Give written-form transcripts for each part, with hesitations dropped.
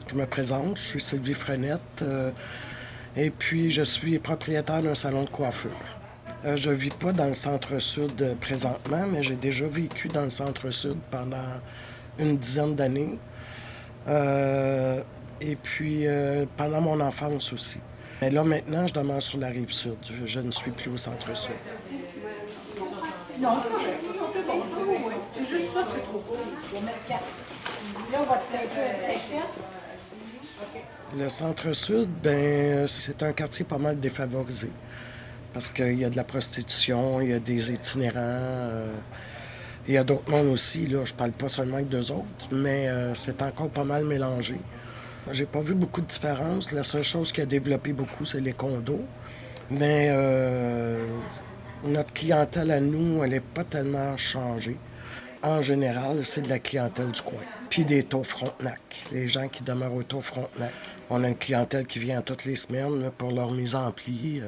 Je me présente, je suis Sylvie Frenette et puis je suis propriétaire d'un salon de coiffure. Je ne vis pas dans le centre-sud présentement, mais j'ai déjà vécu dans le centre-sud pendant une dizaine d'années. Euh, et puis pendant mon enfance aussi. Mais là maintenant, je demeure sur la rive sud. Je ne suis plus au centre-sud. Non, c'est correct. Non, c'est bon, ça, oui, oui. C'est juste ça que c'est trop cool. On va mettre 4. Là, votre peinture est faite. Le centre-sud, ben, c'est un quartier pas mal défavorisé. Parce qu'il y a de la prostitution, il y a des itinérants, il y a d'autres mondes aussi. Là, je parle pas seulement que d'eux autres, mais c'est encore pas mal mélangé. J'ai pas vu beaucoup de différence. La seule chose qui a développé beaucoup, c'est les condos. Mais notre clientèle à nous, elle n'est pas tellement changée. En général, c'est de la clientèle du coin. Puis des taux Frontenac, les gens qui demeurent au taux Frontenac. On a une clientèle qui vient toutes les semaines là, pour leur mise en pli.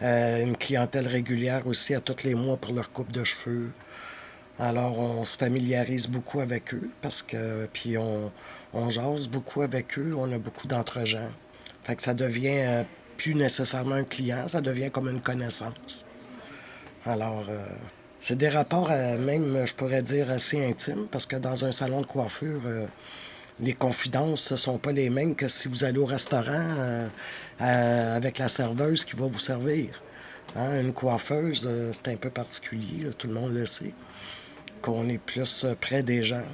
Une clientèle régulière aussi à tous les mois pour leur coupe de cheveux. Alors, on se familiarise beaucoup avec eux parce que, puis on jase beaucoup avec eux, on a beaucoup d'entre-gens. Fait que ça devient plus nécessairement un client, ça devient comme une connaissance. Alors, c'est des rapports même, je pourrais dire, assez intimes parce que dans un salon de coiffure, les confidences ne sont pas les mêmes que si vous allez au restaurant avec la serveuse qui va vous servir. Hein, une coiffeuse, c'est un peu particulier, là, tout le monde le sait, qu'on est plus près des gens.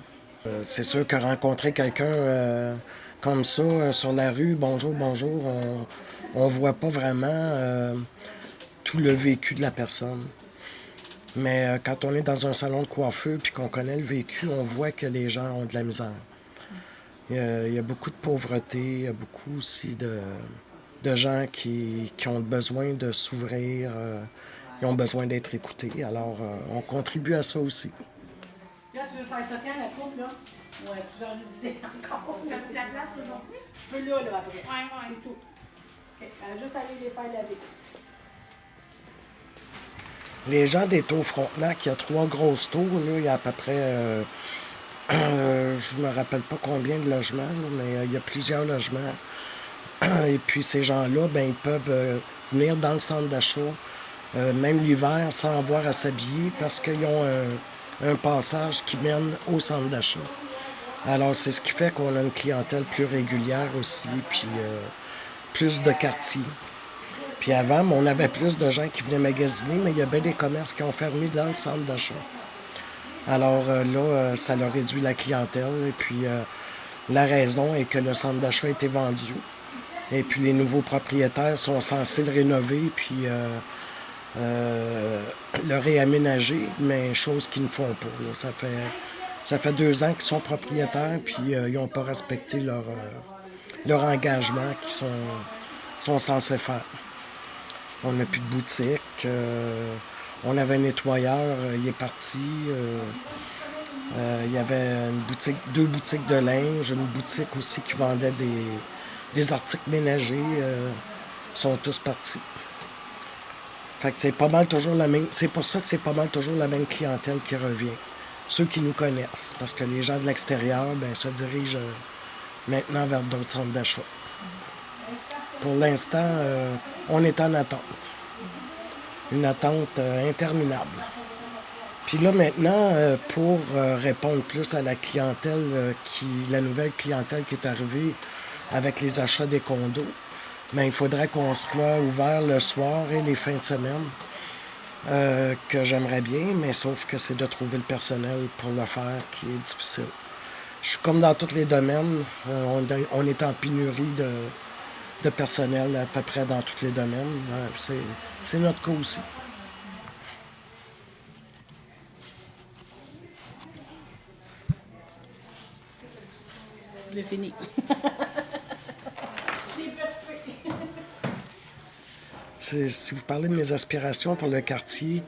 C'est sûr que rencontrer quelqu'un comme ça sur la rue, bonjour, bonjour, on voit pas vraiment tout le vécu de la personne. Mais quand on est dans un salon de coiffeur puis qu'on connaît le vécu, on voit que les gens ont de la misère. Il y a beaucoup de pauvreté, il y a beaucoup aussi de gens qui ont besoin de s'ouvrir, ils ont besoin d'être écoutés. Alors, on contribue à ça aussi. Là, tu veux faire ça quand, la coupe, là? Ouais, tu changes d'idée encore. Ça fait la place aujourd'hui? Je peux là, après. Ouais. C'est tout. OK. Juste aller les faire laver. Les gens des tours Frontenac, il y a 3 grosses tours. Là. Il y a à peu près, je me rappelle pas combien de logements, là, mais il y a plusieurs logements. Et puis ces gens-là, ben, ils peuvent venir dans le centre d'achat, même l'hiver, sans avoir à s'habiller, parce qu'ils ont un passage qui mène au centre d'achat. Alors c'est ce qui fait qu'on a une clientèle plus régulière aussi, puis plus de quartiers. Puis avant, on avait plus de gens qui venaient magasiner, mais il y a bien des commerces qui ont fermé dans le centre d'achat. Alors là, ça leur réduit la clientèle. Et puis la raison est que le centre d'achat a été vendu. Et puis les nouveaux propriétaires sont censés le rénover puis le réaménager, mais chose qu'ils ne font pas. Là. Ça fait 2 ans qu'ils sont propriétaires puis ils n'ont pas respecté leur engagement sont censés faire. On n'a plus de boutique. On avait un nettoyeur, il est parti. Il y avait une boutique, 2 boutiques de linge, une boutique aussi qui vendait des articles ménagers. Sont tous partis. Fait que c'est pas mal toujours la même. C'est pour ça que c'est pas mal toujours la même clientèle qui revient. Ceux qui nous connaissent. Parce que les gens de l'extérieur ben, se dirigent maintenant vers d'autres centres d'achat. Pour l'instant, on est en attente. Une attente interminable. Puis là maintenant, pour répondre plus à la clientèle, la nouvelle clientèle qui est arrivée avec les achats des condos, mais il faudrait qu'on soit ouvert le soir et les fins de semaine, que j'aimerais bien, mais sauf que c'est de trouver le personnel pour le faire qui est difficile. Je suis comme dans tous les domaines, on est en pénurie de personnel à peu près dans tous les domaines. C'est notre cas aussi. Je fini. Si vous parlez de mes aspirations pour le quartier,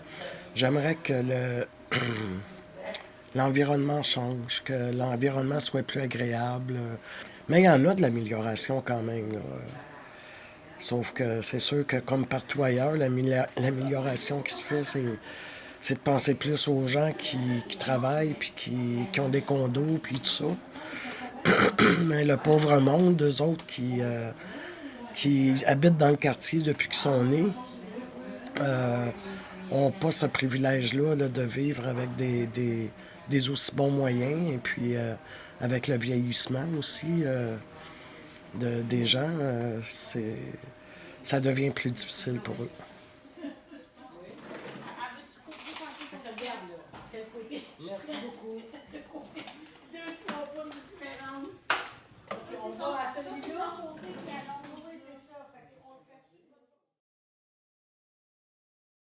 j'aimerais que l'environnement change, que l'environnement soit plus agréable. Mais il y en a de l'amélioration quand même. Là. Sauf que c'est sûr que comme partout ailleurs, l'amélioration qui se fait, c'est de penser plus aux gens qui travaillent, puis qui ont des condos, puis tout ça. Mais le pauvre monde, eux autres qui habitent dans le quartier depuis qu'ils sont nés, n'ont pas ce privilège-là là, de vivre avec des aussi bons moyens. Et puis, avec le vieillissement aussi des gens, ça devient plus difficile pour eux. Ça se regarde, là. Quel côté? Merci beaucoup.